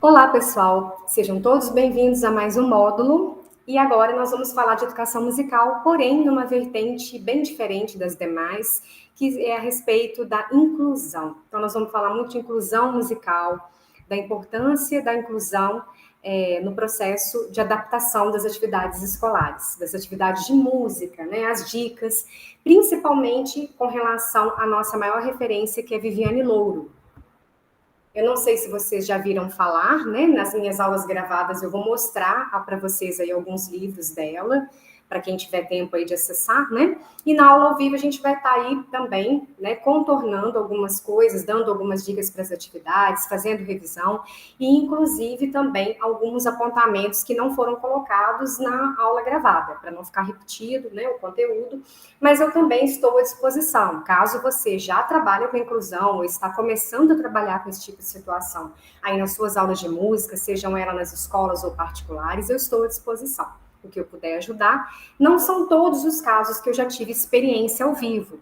Olá, pessoal! Sejam todos bem-vindos a mais um módulo. E agora nós vamos falar de educação musical, porém numa vertente bem diferente das demais, que é a respeito da inclusão. Então, nós vamos falar muito de inclusão musical, da importância da inclusão no processo de adaptação das atividades escolares, das atividades de música, né? As dicas, principalmente com relação à nossa maior referência, que é Viviane Louro. Eu não sei se vocês já viram falar, né? Nas minhas aulas gravadas eu vou mostrar para vocês aí alguns livros dela, para quem tiver tempo aí de acessar, né? E na aula ao vivo a gente vai estar aí também, né, contornando algumas coisas, dando algumas dicas para as atividades, fazendo revisão e inclusive também alguns apontamentos que não foram colocados na aula gravada, para não ficar repetido, né, o conteúdo. Mas eu também estou à disposição, caso você já trabalhe com inclusão ou está começando a trabalhar com esse tipo de situação aí nas suas aulas de música, sejam elas nas escolas ou particulares, eu estou à disposição. O que eu puder ajudar. Não são todos os casos que eu já tive experiência ao vivo,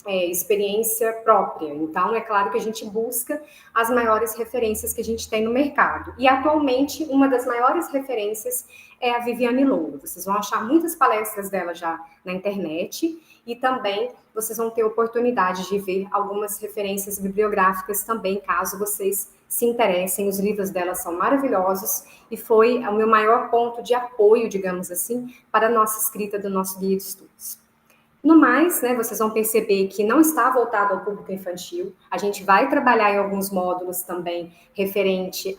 experiência própria. Então, é claro que a gente busca as maiores referências que a gente tem no mercado. E, atualmente, uma das maiores referências é a Viviane Louro. Vocês vão achar muitas palestras dela já na internet e também vocês vão ter oportunidade de ver algumas referências bibliográficas também, caso vocês se interessem. Os livros dela são maravilhosos e foi o meu maior ponto de apoio, digamos assim, para a nossa escrita do nosso guia de estudos. No mais, né, vocês vão perceber que não está voltado ao público infantil. A gente vai trabalhar em alguns módulos também referente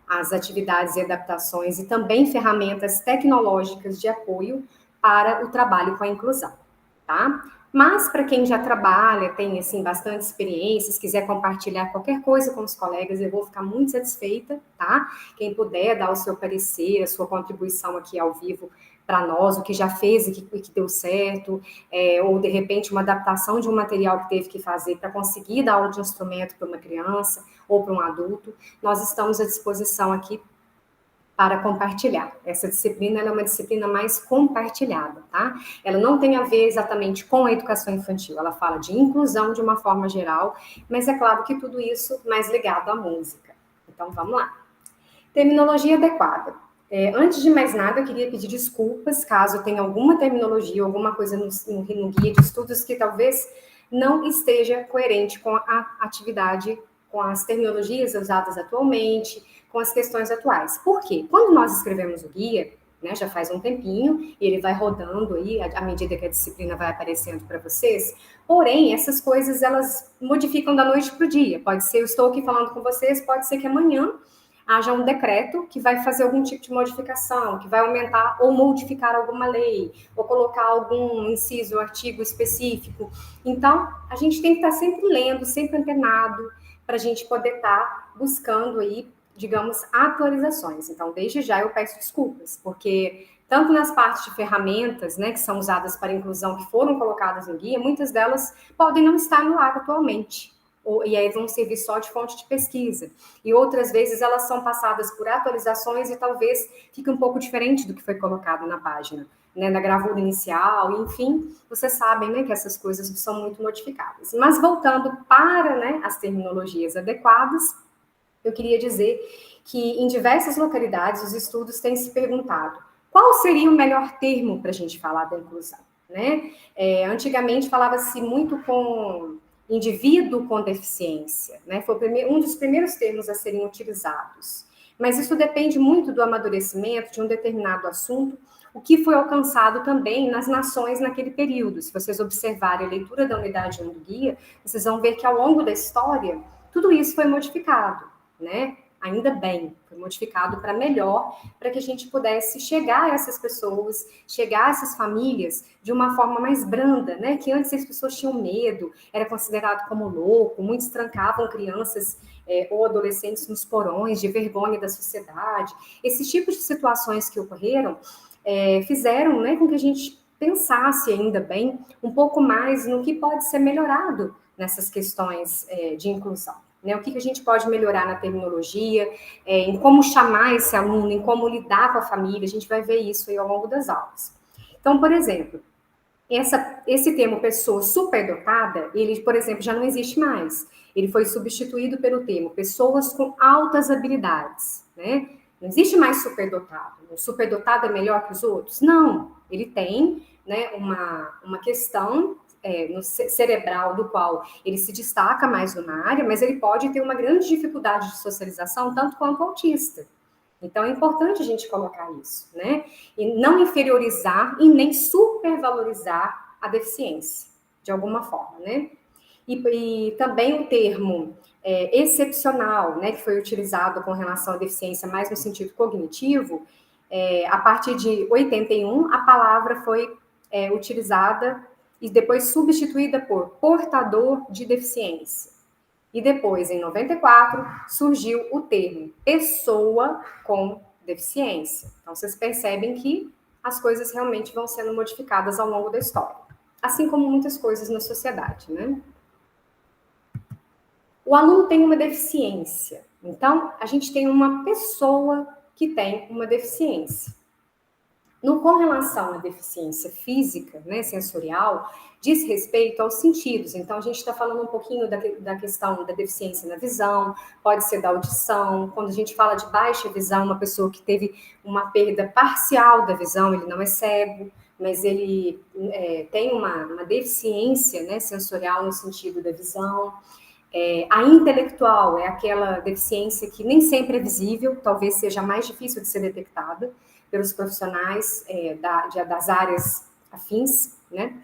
às atividades e adaptações e também ferramentas tecnológicas de apoio para o trabalho com a inclusão, tá? Mas para quem já trabalha, tem assim bastante experiência, se quiser compartilhar qualquer coisa com os colegas, eu vou ficar muito satisfeita, tá? Quem puder dar o seu parecer, a sua contribuição aqui ao vivo para nós, o que já fez e que deu certo, ou de repente uma adaptação de um material que teve que fazer para conseguir dar aula de instrumento para uma criança ou para um adulto, nós estamos à disposição aqui para compartilhar. Essa disciplina ela é uma disciplina mais compartilhada, tá? Ela não tem a ver exatamente com a educação infantil, ela fala de inclusão de uma forma geral, mas é claro que tudo isso mais ligado à música. Então, vamos lá. Terminologia adequada. Antes de mais nada, eu queria pedir desculpas caso tenha alguma terminologia, alguma coisa no guia de estudos que talvez não esteja coerente com a atividade, com as terminologias usadas atualmente, com as questões atuais. Por quê? Quando nós escrevemos o guia, né, já faz um tempinho, e ele vai rodando aí à medida que a disciplina vai aparecendo para vocês. Porém, essas coisas, elas modificam da noite para o dia. Pode ser, eu estou aqui falando com vocês, pode ser que amanhã haja um decreto que vai fazer algum tipo de modificação, que vai aumentar ou modificar alguma lei, ou colocar algum inciso, artigo específico. Então, a gente tem que estar sempre lendo, sempre antenado, para a gente poder estar buscando aí, digamos, atualizações. Então, desde já eu peço desculpas, porque tanto nas partes de ferramentas, né, que são usadas para inclusão, que foram colocadas no guia, muitas delas podem não estar no ar atualmente. E aí vão servir só de fonte de pesquisa. E outras vezes elas são passadas por atualizações e talvez fique um pouco diferente do que foi colocado na página, né, na gravura inicial, enfim, vocês sabem, né, que essas coisas são muito modificadas. Mas voltando para, né, as terminologias adequadas, eu queria dizer que em diversas localidades os estudos têm se perguntado qual seria o melhor termo para a gente falar da inclusão, né? Antigamente falava-se muito com indivíduo com deficiência, né? Foi um dos primeiros termos a serem utilizados. Mas isso depende muito do amadurecimento de um determinado assunto, o que foi alcançado também nas nações naquele período. Se vocês observarem a leitura da unidade 1 do guia, vocês vão ver que ao longo da história, tudo isso foi modificado, né? Ainda bem, foi modificado para melhor, para que a gente pudesse chegar a essas pessoas, chegar a essas famílias de uma forma mais branda, né? Que antes as pessoas tinham medo, era considerado como louco, muitos trancavam crianças ou adolescentes nos porões de vergonha da sociedade. Esses tipos de situações que ocorreram fizeram, né, com que a gente pensasse ainda bem um pouco mais no que pode ser melhorado nessas questões de inclusão. Né, o que a gente pode melhorar na terminologia, em como chamar esse aluno, em como lidar com a família, a gente vai ver isso aí ao longo das aulas. Então, por exemplo, esse termo pessoa superdotada, ele, por exemplo, já não existe mais. ele foi substituído pelo termo pessoas com altas habilidades, né? Não existe mais superdotado. O superdotado é melhor que os outros? Não. Ele tem, né, uma questão no cerebral do qual ele se destaca mais numa área, mas ele pode ter uma grande dificuldade de socialização, tanto quanto o autista. Então é importante a gente colocar isso, né? E não inferiorizar e nem supervalorizar a deficiência, de alguma forma, né? E também o termo excepcional, né, que foi utilizado com relação à deficiência mais no sentido cognitivo, a partir de 81, a palavra foi utilizada e depois substituída por portador de deficiência. E depois, em 94, surgiu o termo pessoa com deficiência. Então, vocês percebem que as coisas realmente vão sendo modificadas ao longo da história. Assim como muitas coisas na sociedade, né? O aluno tem uma deficiência. Então, a gente tem uma pessoa que tem uma deficiência. Com relação à deficiência física, né, sensorial, diz respeito aos sentidos. Então, a gente está falando um pouquinho da questão da deficiência na visão, pode ser da audição. Quando a gente fala de baixa visão, uma pessoa que teve uma perda parcial da visão, ele não é cego, mas ele tem uma deficiência, né, sensorial no sentido da visão. A intelectual é aquela deficiência que nem sempre é visível, talvez seja mais difícil de ser detectada pelos profissionais das áreas afins, né?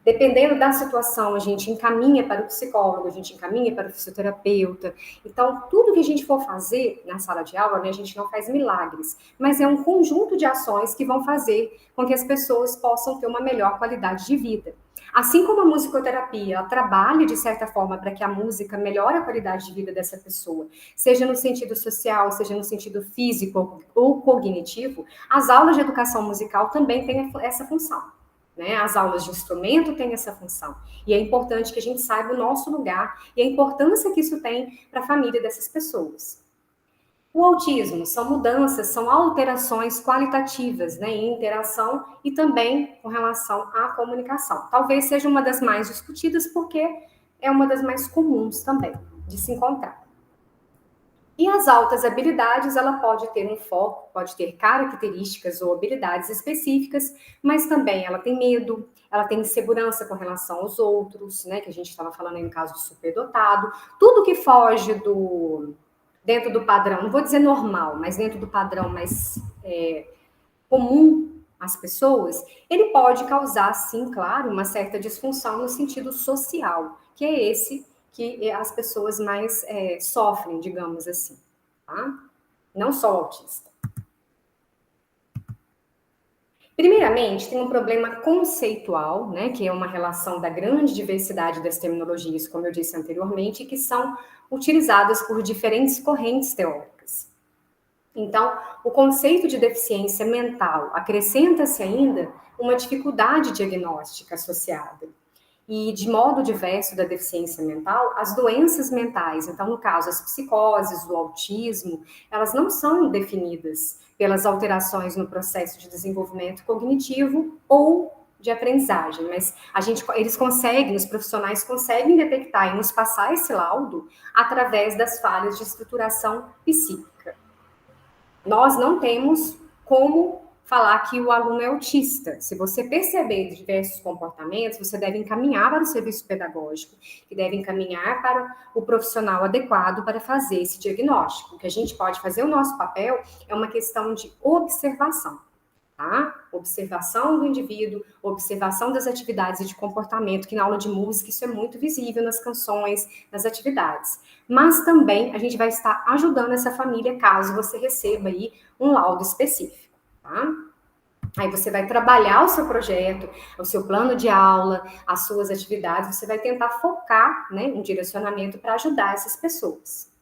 Dependendo da situação, a gente encaminha para o psicólogo, a gente encaminha para o fisioterapeuta. Então, tudo que a gente for fazer na sala de aula, né, a gente não faz milagres, mas é um conjunto de ações que vão fazer com que as pessoas possam ter uma melhor qualidade de vida. Assim como a musicoterapia, ela trabalha de certa forma para que a música melhore a qualidade de vida dessa pessoa, seja no sentido social, seja no sentido físico ou cognitivo, as aulas de educação musical também têm essa função. Né? As aulas de instrumento têm essa função. E é importante que a gente saiba o nosso lugar e a importância que isso tem para a família dessas pessoas. O autismo são mudanças, são alterações qualitativas, né, em interação e também com relação à comunicação. Talvez seja uma das mais discutidas porque é uma das mais comuns também de se encontrar. E as altas habilidades, ela pode ter um foco, pode ter características ou habilidades específicas, mas também ela tem medo, ela tem insegurança com relação aos outros, né, que a gente estava falando aí no caso do superdotado, tudo que foge dentro do padrão, não vou dizer normal, mas dentro do padrão mais comum às pessoas, ele pode causar, sim, claro, uma certa disfunção no sentido social, que é esse que as pessoas mais sofrem, digamos assim, tá? Não só o autista. Primeiramente, tem um problema conceitual, né, que é uma relação da grande diversidade das terminologias, como eu disse anteriormente, que são utilizadas por diferentes correntes teóricas. Então, o conceito de deficiência mental acrescenta-se ainda uma dificuldade diagnóstica associada. E, de modo diverso da deficiência mental, as doenças mentais, então, no caso, as psicoses, o autismo, elas não são definidas pelas alterações no processo de desenvolvimento cognitivo ou de aprendizagem, mas eles conseguem, os profissionais conseguem detectar e nos passar esse laudo através das falhas de estruturação psíquica. Nós não temos como falar que o aluno é autista. Se você perceber diversos comportamentos, você deve encaminhar para o serviço pedagógico, que deve encaminhar para o profissional adequado para fazer esse diagnóstico. O que a gente pode fazer, o nosso papel, é uma questão de observação. Tá? Observação do indivíduo, observação das atividades e de comportamento, que na aula de música isso é muito visível nas canções, nas atividades. Mas também a gente vai estar ajudando essa família caso você receba aí um laudo específico, tá? Aí você vai trabalhar o seu projeto, o seu plano de aula, as suas atividades, você vai tentar focar, né, um direcionamento para ajudar essas pessoas.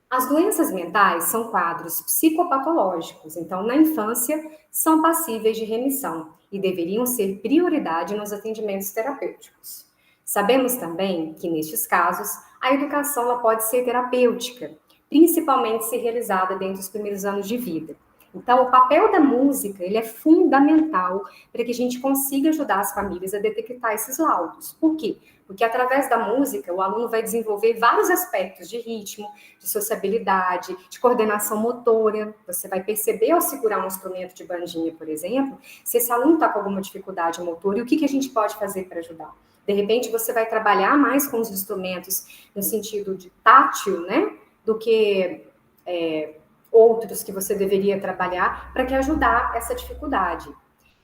As doenças mentais são quadros psicopatológicos, então na infância são passíveis de remissão e deveriam ser prioridade nos atendimentos terapêuticos. Sabemos também que nestes casos a educação ela pode ser terapêutica, principalmente se realizada dentro dos primeiros anos de vida. Então, o papel da música, ele é fundamental para que a gente consiga ajudar as famílias a detectar esses laudos. Por quê? Porque através da música, o aluno vai desenvolver vários aspectos de ritmo, de sociabilidade, de coordenação motora. Você vai perceber ao segurar um instrumento de bandinha, por exemplo, se esse aluno está com alguma dificuldade motora e o que a gente pode fazer para ajudar. De repente, você vai trabalhar mais com os instrumentos no sentido de tátil, né? Do que outros que você deveria trabalhar para que ajudar essa dificuldade.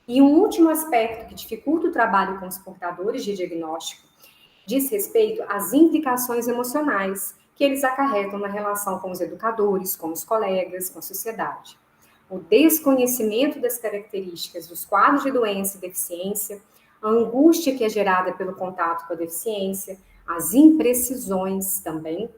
E um último aspecto que dificulta o trabalho com os portadores de diagnóstico diz respeito às implicações emocionais que eles acarretam na relação com os educadores, com os colegas, com a sociedade. O desconhecimento das características dos quadros de doença e deficiência, a angústia que é gerada pelo contato com a deficiência, as imprecisões também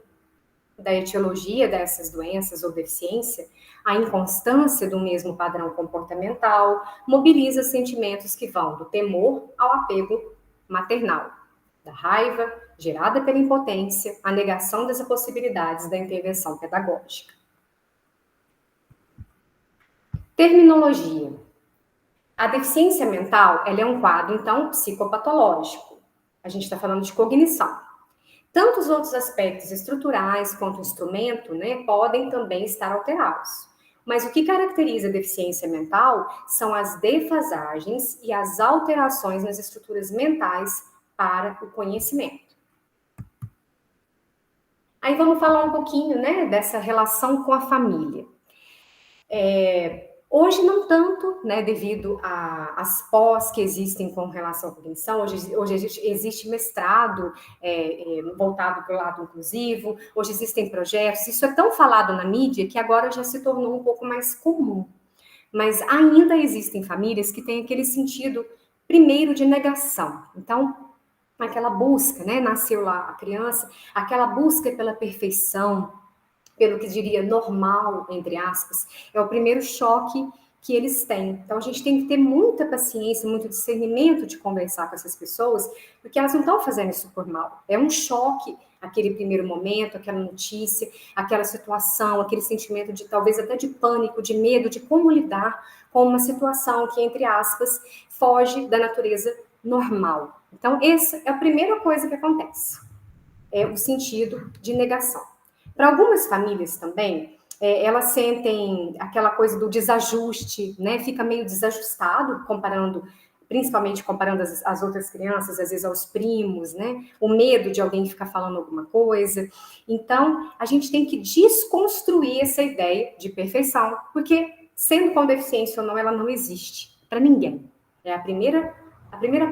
da etiologia dessas doenças ou deficiência, a inconstância do mesmo padrão comportamental mobiliza sentimentos que vão do temor ao apego maternal, da raiva gerada pela impotência, à negação das possibilidades da intervenção pedagógica. Terminologia. A deficiência mental, ela é um quadro, então, psicopatológico. A gente está falando de cognição. Tanto os outros aspectos estruturais quanto o instrumento, né, podem também estar alterados. Mas o que caracteriza a deficiência mental são as defasagens e as alterações nas estruturas mentais para o conhecimento. Aí vamos falar um pouquinho, né, dessa relação com a família. Hoje não tanto, né, devido às pós que existem com relação à cognição. Hoje existe mestrado voltado para o lado inclusivo, hoje existem projetos, isso é tão falado na mídia que agora já se tornou um pouco mais comum. Mas ainda existem famílias que têm aquele sentido, primeiro, de negação. Então, aquela busca, né, nasceu lá a criança, aquela busca pela perfeição, pelo que diria normal, entre aspas, é o primeiro choque que eles têm. Então, a gente tem que ter muita paciência, muito discernimento de conversar com essas pessoas, porque elas não estão fazendo isso por mal. É um choque, aquele primeiro momento, aquela notícia, aquela situação, aquele sentimento de talvez até de pânico, de medo, de como lidar com uma situação que, entre aspas, foge da natureza normal. Então, essa é a primeira coisa que acontece. É o sentido de negação. Para algumas famílias também, elas sentem aquela coisa do desajuste, né? Fica meio desajustado, principalmente comparando as outras crianças, às vezes aos primos, né? O medo de alguém ficar falando alguma coisa. Então, a gente tem que desconstruir essa ideia de perfeição, porque sendo com deficiência ou não, ela não existe para ninguém. É a primeira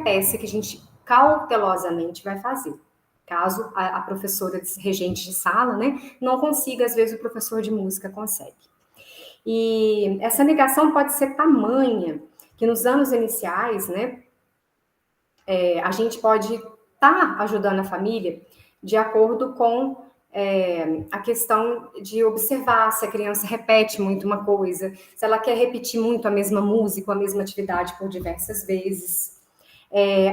peça que a gente cautelosamente vai fazer. Caso a professora regente de sala, né, não consiga, às vezes o professor de música consegue. E essa negação pode ser tamanha, que nos anos iniciais, né, a gente pode estar ajudando a família de acordo com a questão de observar se a criança repete muito uma coisa, se ela quer repetir muito a mesma música, a mesma atividade por diversas vezes.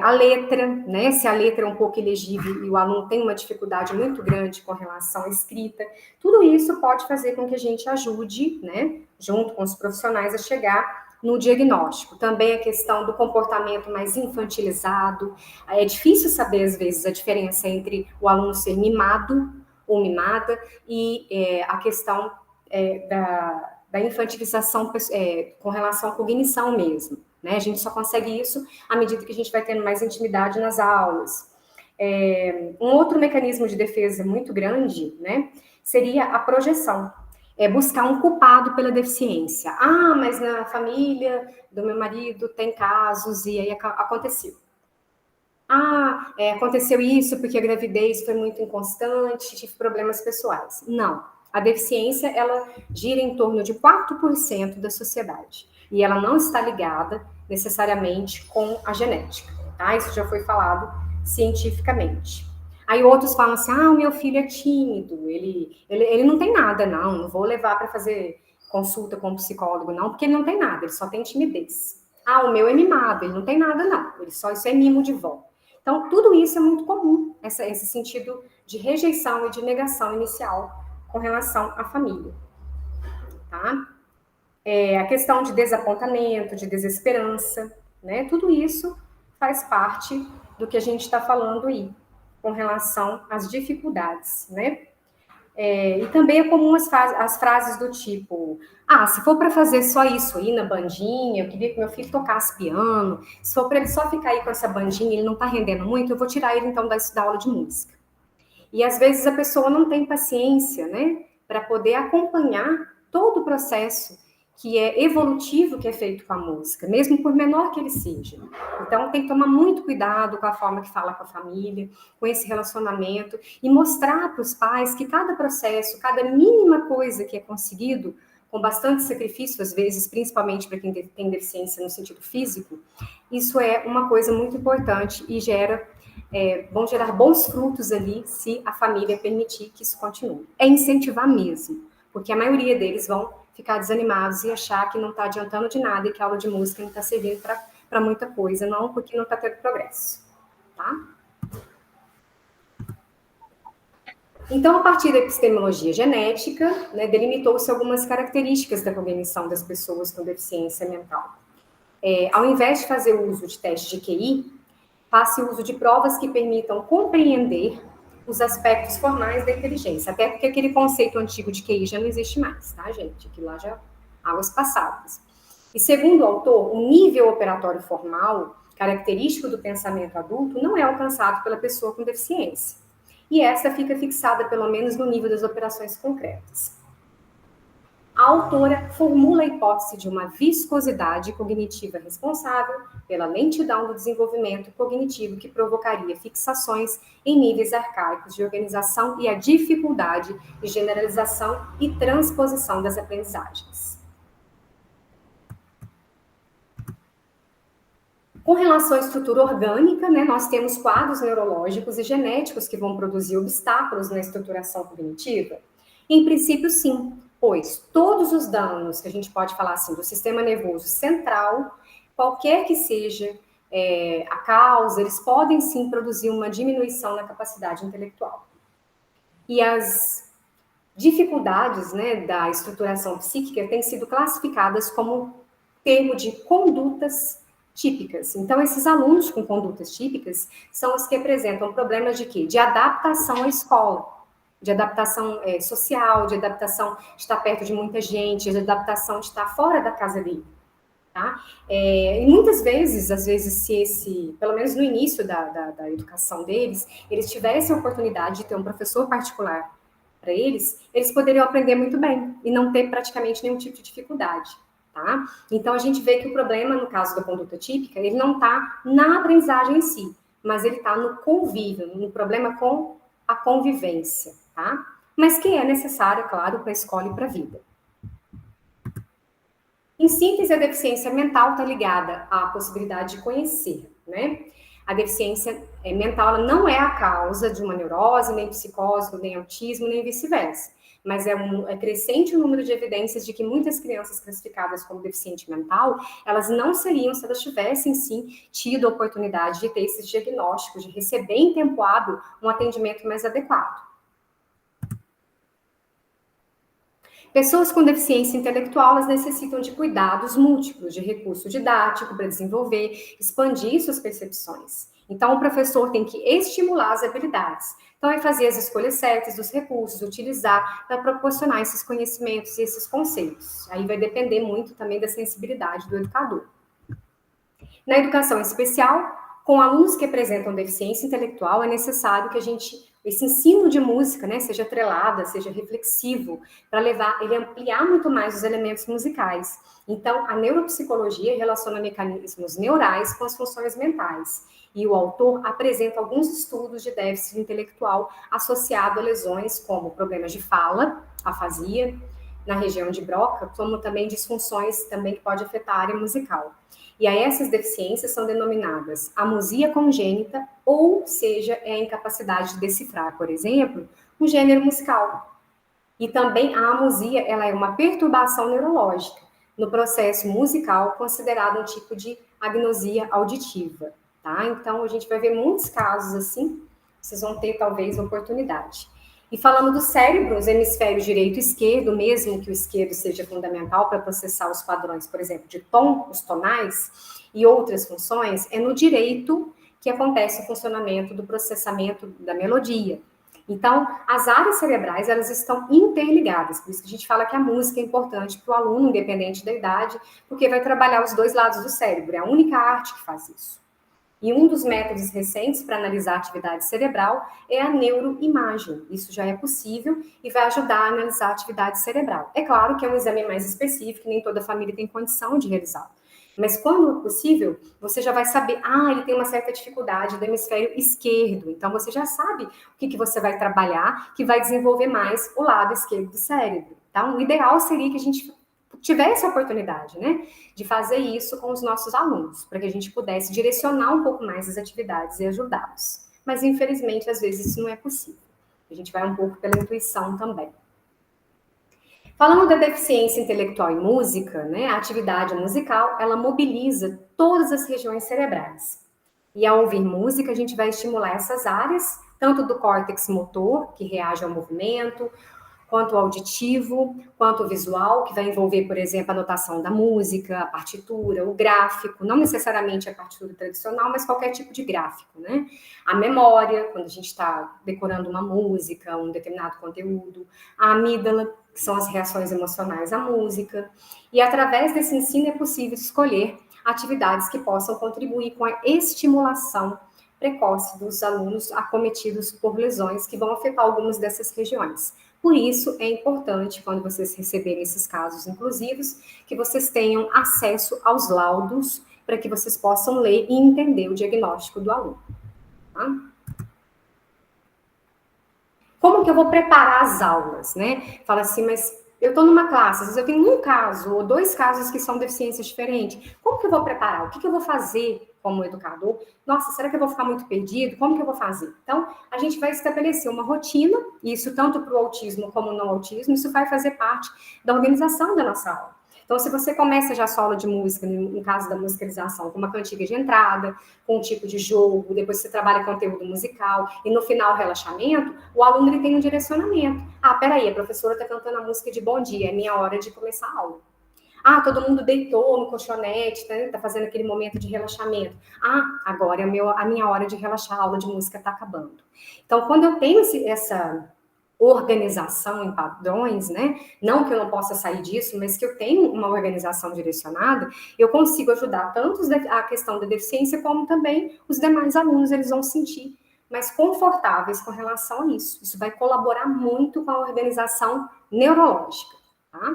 A letra, né? Se a letra é um pouco ilegível e o aluno tem uma dificuldade muito grande com relação à escrita, tudo isso pode fazer com que a gente ajude, né, junto com os profissionais, a chegar no diagnóstico. Também a questão do comportamento mais infantilizado. É difícil saber, às vezes, a diferença entre o aluno ser mimado ou mimada e a questão da infantilização com relação à cognição mesmo. Né? A gente só consegue isso à medida que a gente vai tendo mais intimidade nas aulas. Um outro mecanismo de defesa muito grande, né, seria a projeção. Buscar um culpado pela deficiência. Ah, mas na família do meu marido tem casos e aí aconteceu. Aconteceu isso porque a gravidez foi muito inconstante, tive problemas pessoais. Não. A deficiência, ela gira em torno de 4% da sociedade. E ela não está ligada necessariamente com a genética, tá? Isso já foi falado cientificamente. Aí outros falam assim, o meu filho é tímido, ele não tem nada, não vou levar para fazer consulta com um psicólogo, não, porque ele não tem nada, ele só tem timidez. O meu é mimado, ele não tem nada, não, isso é mimo de vó. Então, tudo isso é muito comum, esse sentido de rejeição e de negação inicial com relação à família, tá? A questão de desapontamento, de desesperança, né? Tudo isso faz parte do que a gente está falando aí, com relação às dificuldades, né? E também é comum as frases do tipo: se for para fazer só isso aí na bandinha, eu queria que meu filho tocasse piano, se for para ele só ficar aí com essa bandinha, ele não está rendendo muito, eu vou tirar ele então da aula de música. E às vezes a pessoa não tem paciência, né, para poder acompanhar todo o processo que é evolutivo que é feito com a música, mesmo por menor que ele seja. Então tem que tomar muito cuidado com a forma que fala com a família, com esse relacionamento e mostrar para os pais que cada processo, cada mínima coisa que é conseguido com bastante sacrifício, às vezes, principalmente para quem tem deficiência no sentido físico, isso é uma coisa muito importante e vão gerar bons frutos ali se a família permitir que isso continue. É incentivar mesmo, porque a maioria deles vão ficar desanimados e achar que não está adiantando de nada e que a aula de música não está servindo para muita coisa, não, porque não está tendo progresso, tá? Então, a partir da epistemologia genética, né, delimitou-se algumas características da cognição das pessoas com deficiência mental. Ao invés de fazer uso de testes de QI, faça uso de provas que permitam compreender os aspectos formais da inteligência, até porque aquele conceito antigo de QI já não existe mais, tá, gente? Aquilo lá já águas passadas. E segundo o autor, o nível operatório formal, característico do pensamento adulto, não é alcançado pela pessoa com deficiência. E essa fica fixada pelo menos no nível das operações concretas. A autora formula a hipótese de uma viscosidade cognitiva responsável pela lentidão do desenvolvimento cognitivo que provocaria fixações em níveis arcaicos de organização e a dificuldade de generalização e transposição das aprendizagens. Com relação à estrutura orgânica, né, nós temos quadros neurológicos e genéticos que vão produzir obstáculos na estruturação cognitiva? Em princípio, sim, pois todos os danos que a gente pode falar assim do sistema nervoso central, qualquer que seja a causa, eles podem sim produzir uma diminuição na capacidade intelectual. E as dificuldades, né, da estruturação psíquica têm sido classificadas como termo de condutas típicas. Então, esses alunos com condutas típicas são os que apresentam problemas de quê? De adaptação à escola, de adaptação social, de adaptação de estar perto de muita gente, de adaptação de estar fora da casa dele. Tá? E muitas vezes, às vezes, se pelo menos no início da educação deles, eles tivessem a oportunidade de ter um professor particular para eles poderiam aprender muito bem e não ter praticamente nenhum tipo de dificuldade. Tá? Então, a gente vê que o problema, no caso da conduta típica, ele não está na aprendizagem em si, mas ele está no convívio, no problema com a convivência, tá? Mas que é necessário, claro, para a escola e para a vida. Em síntese, a deficiência mental está ligada à possibilidade de conhecer, né? A deficiência mental ela não é a causa de uma neurose, nem psicose, nem autismo, nem vice-versa. Mas é crescente o número de evidências de que muitas crianças classificadas como deficiente mental, elas não seriam se elas tivessem, sim, tido a oportunidade de ter esses diagnósticos, de receber em tempo hábil um atendimento mais adequado. Pessoas com deficiência intelectual, elas necessitam de cuidados múltiplos, de recurso didático para desenvolver, expandir suas percepções. Então, o professor tem que estimular as habilidades. Então, é fazer as escolhas certas dos recursos, utilizar para proporcionar esses conhecimentos e esses conceitos. Aí vai depender muito também da sensibilidade do educador. Na educação especial, com alunos que apresentam deficiência intelectual, é necessário que esse ensino de música, né, seja atrelada, seja reflexivo, para levar ele a ampliar muito mais os elementos musicais. Então, a neuropsicologia relaciona mecanismos neurais com as funções mentais. E o autor apresenta alguns estudos de déficit intelectual associado a lesões como problemas de fala, afasia, na região de Broca, como também disfunções também que pode afetar a área musical. E aí essas deficiências são denominadas amusia congênita, ou seja, é a incapacidade de decifrar, por exemplo, um gênero musical. E também a amusia, ela é uma perturbação neurológica no processo musical, considerado um tipo de agnosia auditiva, tá? Então, a gente vai ver muitos casos assim, vocês vão ter talvez oportunidade. E falando do cérebro, os hemisférios direito e esquerdo, mesmo que o esquerdo seja fundamental para processar os padrões, por exemplo, de tom, os tonais e outras funções, é no direito que acontece o funcionamento do processamento da melodia. Então, as áreas cerebrais, elas estão interligadas, por isso que a gente fala que a música é importante para o aluno, independente da idade, porque vai trabalhar os dois lados do cérebro, é a única arte que faz isso. E um dos métodos recentes para analisar a atividade cerebral é a neuroimagem. Isso já é possível e vai ajudar a analisar a atividade cerebral. É claro que é um exame mais específico, nem toda família tem condição de realizá-lo. Mas quando possível, você já vai saber, ele tem uma certa dificuldade do hemisfério esquerdo. Então você já sabe o que você vai trabalhar, que vai desenvolver mais o lado esquerdo do cérebro. Então, o ideal seria que a gente tivesse a oportunidade, né, de fazer isso com os nossos alunos, para que a gente pudesse direcionar um pouco mais as atividades e ajudá-los. Mas, infelizmente, às vezes isso não é possível. A gente vai um pouco pela intuição também. Falando da deficiência intelectual em música, né, a atividade musical, ela mobiliza todas as regiões cerebrais. E ao ouvir música, a gente vai estimular essas áreas, tanto do córtex motor, que reage ao movimento, quanto o auditivo, quanto o visual, que vai envolver, por exemplo, a notação da música, a partitura, o gráfico, não necessariamente a partitura tradicional, mas qualquer tipo de gráfico, né? A memória, quando a gente está decorando uma música, um determinado conteúdo, a amígdala, que são as reações emocionais à música, e através desse ensino é possível escolher atividades que possam contribuir com a estimulação precoce dos alunos acometidos por lesões que vão afetar algumas dessas regiões. Por isso, é importante, quando vocês receberem esses casos inclusivos, que vocês tenham acesso aos laudos para que vocês possam ler e entender o diagnóstico do aluno. Tá? Como que eu vou preparar as aulas, né? Fala assim, mas eu estou numa classe, às vezes eu tenho um caso ou dois casos que são deficiências diferentes. Como que eu vou preparar? O que eu vou fazer como educador? Nossa, será que eu vou ficar muito perdido? Como que eu vou fazer? Então, a gente vai estabelecer uma rotina, e isso tanto para o autismo como no autismo, isso vai fazer parte da organização da nossa aula. Então, se você começa já a sua aula de música, no caso da musicalização, com uma cantiga de entrada, com um tipo de jogo, depois você trabalha conteúdo musical, e no final relaxamento, o aluno ele tem um direcionamento. Peraí, a professora está cantando a música de bom dia, é minha hora de começar a aula. Todo mundo deitou no colchonete, né? Tá fazendo aquele momento de relaxamento. Agora é a minha hora de relaxar, a aula de música está acabando. Então, quando eu tenho essa organização em padrões, né? Não que eu não possa sair disso, mas que eu tenho uma organização direcionada, eu consigo ajudar tanto a questão da deficiência, como também os demais alunos, eles vão sentir mais confortáveis com relação a isso. Isso vai colaborar muito com a organização neurológica, tá?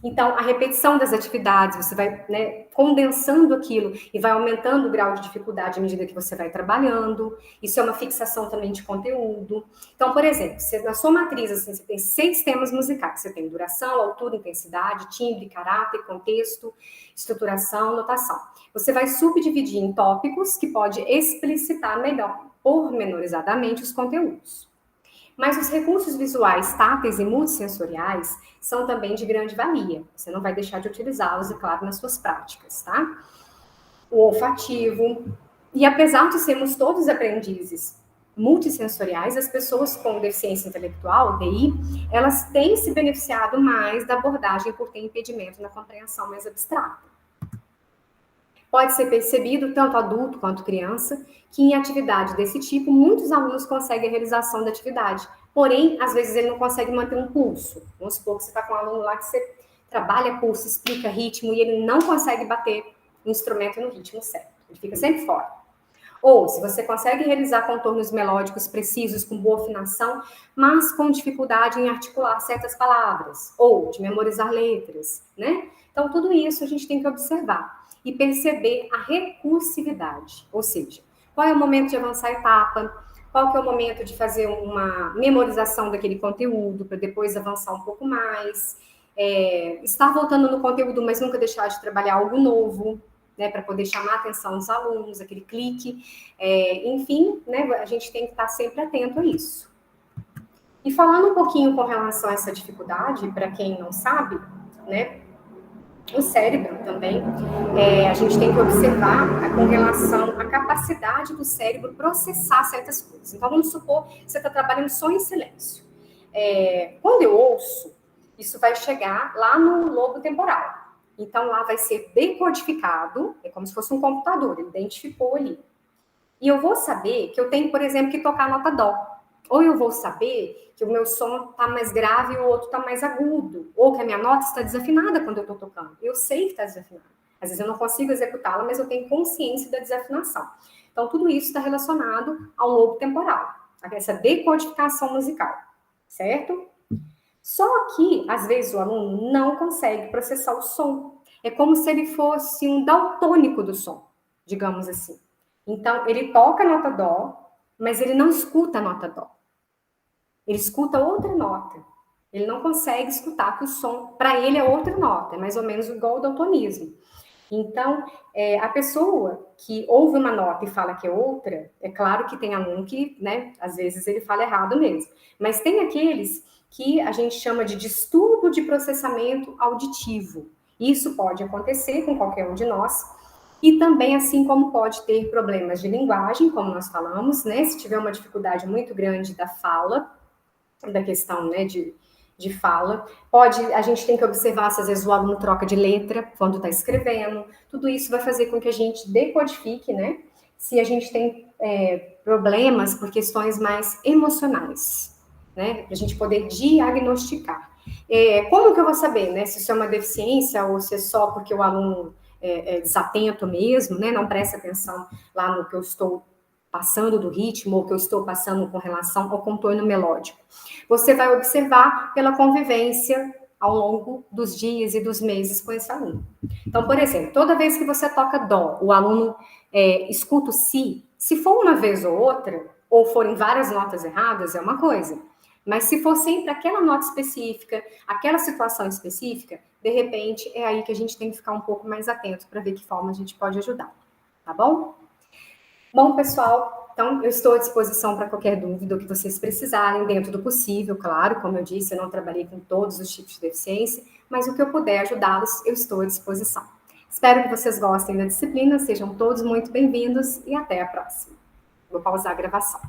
Então, a repetição das atividades, você vai, né, condensando aquilo e vai aumentando o grau de dificuldade à medida que você vai trabalhando. Isso é uma fixação também de conteúdo. Então, por exemplo, na sua matriz, assim, você tem 6 temas musicais. Você tem duração, altura, intensidade, timbre, caráter, contexto, estruturação, notação. Você vai subdividir em tópicos que pode explicitar melhor, pormenorizadamente, os conteúdos. Mas os recursos visuais, táteis e multissensoriais são também de grande valia. Você não vai deixar de utilizá-los, é claro, nas suas práticas, tá? O olfativo. E apesar de sermos todos aprendizes multissensoriais, as pessoas com deficiência intelectual, DI, elas têm se beneficiado mais da abordagem por ter impedimento na compreensão mais abstrata. Pode ser percebido, tanto adulto quanto criança, que em atividade desse tipo, muitos alunos conseguem a realização da atividade. Porém, às vezes ele não consegue manter um pulso. Vamos supor que você está com um aluno lá que você trabalha pulso, explica ritmo, e ele não consegue bater o instrumento no ritmo certo. Ele fica sempre fora. Ou, se você consegue realizar contornos melódicos precisos, com boa afinação, mas com dificuldade em articular certas palavras, ou de memorizar letras, né? Então, tudo isso a gente tem que observar e perceber a recursividade, ou seja, qual é o momento de avançar a etapa, qual que é o momento de fazer uma memorização daquele conteúdo, para depois avançar um pouco mais, estar voltando no conteúdo, mas nunca deixar de trabalhar algo novo, né, para poder chamar a atenção dos alunos, aquele clique, enfim, né, a gente tem que estar sempre atento a isso. E falando um pouquinho com relação a essa dificuldade, para quem não sabe, né, O cérebro também, a gente tem que observar com relação à capacidade do cérebro processar certas coisas. Então, vamos supor que você está trabalhando só em silêncio. Quando eu ouço, isso vai chegar lá no lobo temporal. Então, lá vai ser decodificado, é como se fosse um computador, ele identificou ali. E eu vou saber que eu tenho, por exemplo, que tocar a nota dó. Ou eu vou saber que o meu som está mais grave e o outro está mais agudo. Ou que a minha nota está desafinada quando eu estou tocando. Eu sei que está desafinada. Às vezes eu não consigo executá-la, mas eu tenho consciência da desafinação. Então, tudo isso está relacionado ao lobo temporal, essa decodificação musical, certo? Só que, às vezes, o aluno não consegue processar o som. É como se ele fosse um daltônico do som, digamos assim. Então, ele toca a nota dó, mas ele não escuta a nota dó. Ele escuta outra nota. Ele não consegue escutar que o som, para ele, é outra nota. É mais ou menos igual ao daltonismo. Então, a pessoa que ouve uma nota e fala que é outra, é claro que tem aluno que, né, às vezes ele fala errado mesmo. Mas tem aqueles que a gente chama de distúrbio de processamento auditivo. Isso pode acontecer com qualquer um de nós. E também, assim como pode ter problemas de linguagem, como nós falamos, né? Se tiver uma dificuldade muito grande da fala, da questão, né, de fala. A gente tem que observar se às vezes o aluno troca de letra quando está escrevendo. Tudo isso vai fazer com que a gente decodifique, né? Se a gente tem problemas por questões mais emocionais, né? Para a gente poder diagnosticar. Como que eu vou saber, né? Se isso é uma deficiência ou se é só porque o aluno é desatento mesmo, né? Não presta atenção lá no que eu estou passando do ritmo ou que eu estou passando com relação ao contorno melódico. Você vai observar pela convivência ao longo dos dias e dos meses com esse aluno. Então, por exemplo, toda vez que você toca dó, o aluno escuta o si, se for uma vez ou outra, ou forem várias notas erradas, é uma coisa. Mas se for sempre aquela nota específica, aquela situação específica, de repente é aí que a gente tem que ficar um pouco mais atento para ver que forma a gente pode ajudar. Tá bom? Bom, pessoal, então eu estou à disposição para qualquer dúvida que vocês precisarem, dentro do possível, claro, como eu disse, eu não trabalhei com todos os tipos de deficiência, mas o que eu puder ajudá-los, eu estou à disposição. Espero que vocês gostem da disciplina, sejam todos muito bem-vindos e até a próxima. Vou pausar a gravação.